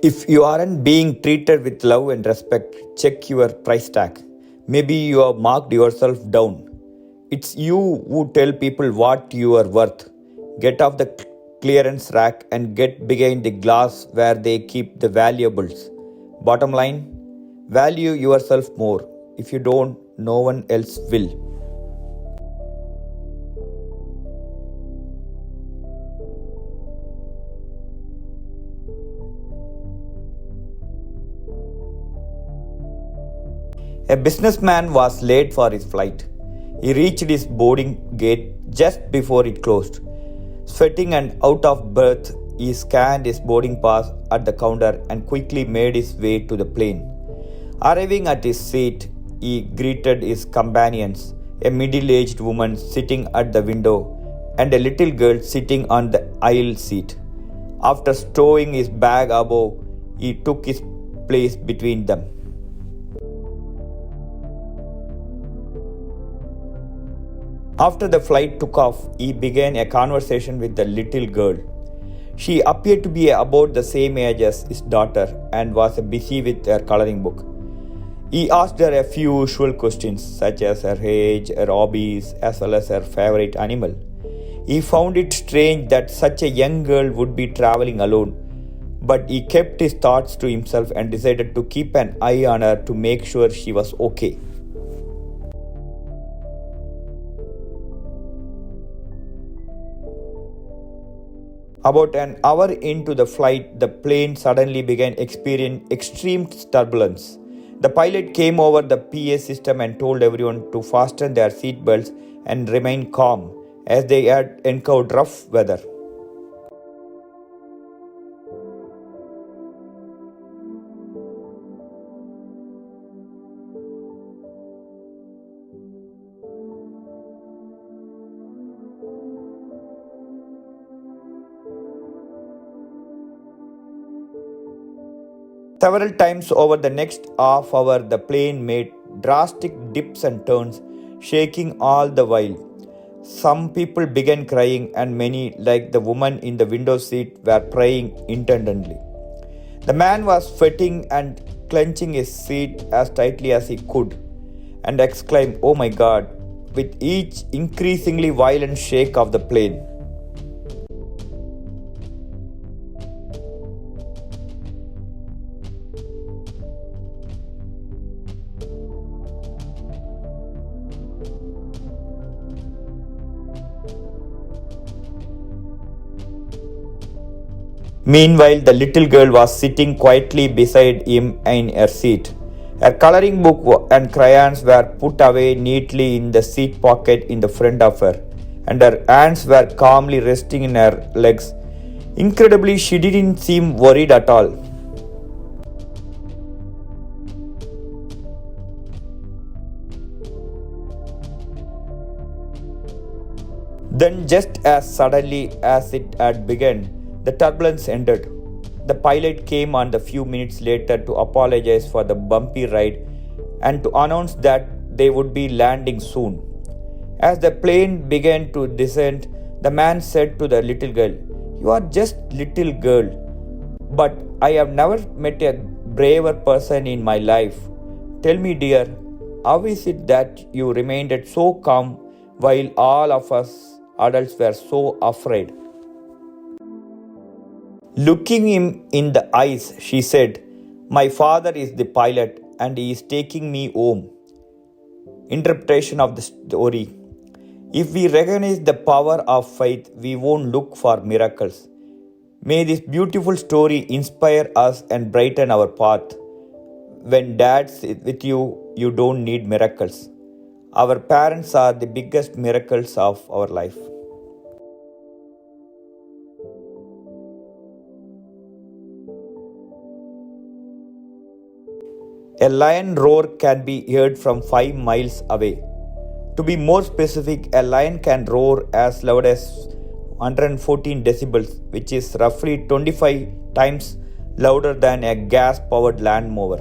If you aren't being treated with love and respect, check your price tag. Maybe you have marked yourself down. It's you who tell people what you are worth. Get off the clearance rack and get behind the glass where they keep the valuables. Bottom line, value yourself more. If you don't, no one else will. A businessman was late for his flight. He reached his boarding gate just before it closed. Sweating and out of breath, he scanned his boarding pass at the counter and quickly made his way to the plane. Arriving at his seat, he greeted his companions, a middle-aged woman sitting at the window and a little girl sitting on the aisle seat. After stowing his bag above, he took his place between them. After the flight took off, he began a conversation with the little girl. She appeared to be about the same age as his daughter and was busy with her coloring book. He asked her a few usual questions such as her age, her hobbies, as well as her favorite animal. He found it strange that such a young girl would be traveling alone, but he kept his thoughts to himself and decided to keep an eye on her to make sure she was okay. About an hour into the flight, the plane suddenly began experiencing extreme turbulence. The pilot came over the PA system and told everyone to fasten their seatbelts and remain calm as they had encountered rough weather. Several times over the next half hour, the plane made drastic dips and turns, shaking all the while. Some people began crying, and many, like the woman in the window seat, were praying intently. The man was sweating and clenching his seat as tightly as he could, and exclaimed, "Oh my God!" with each increasingly violent shake of the plane. Meanwhile, the little girl was sitting quietly beside him in her seat. Her coloring book and crayons were put away neatly in the seat pocket in the front of her, and her hands were calmly resting in her legs. Incredibly, she didn't seem worried at all. Then, just as suddenly as it had begun, the turbulence ended. The pilot came on a few minutes later to apologize for the bumpy ride and to announce that they would be landing soon. As the plane began to descend, the man said to the little girl, "You are just little girl, but I have never met a braver person in my life. Tell me, dear, how is it that you remained so calm while all of us adults were so afraid?" Looking him in the eyes, she said, "My father is the pilot and he is taking me home." Interpretation of the story. If we recognize the power of faith, we won't look for miracles. May this beautiful story inspire us and brighten our path. When Dad's with you, you don't need miracles. Our parents are the biggest miracles of our life. A lion roar can be heard from 5 miles away. To be more specific, a lion can roar as loud as 114 decibels, which is roughly 25 times louder than a gas-powered lawnmower.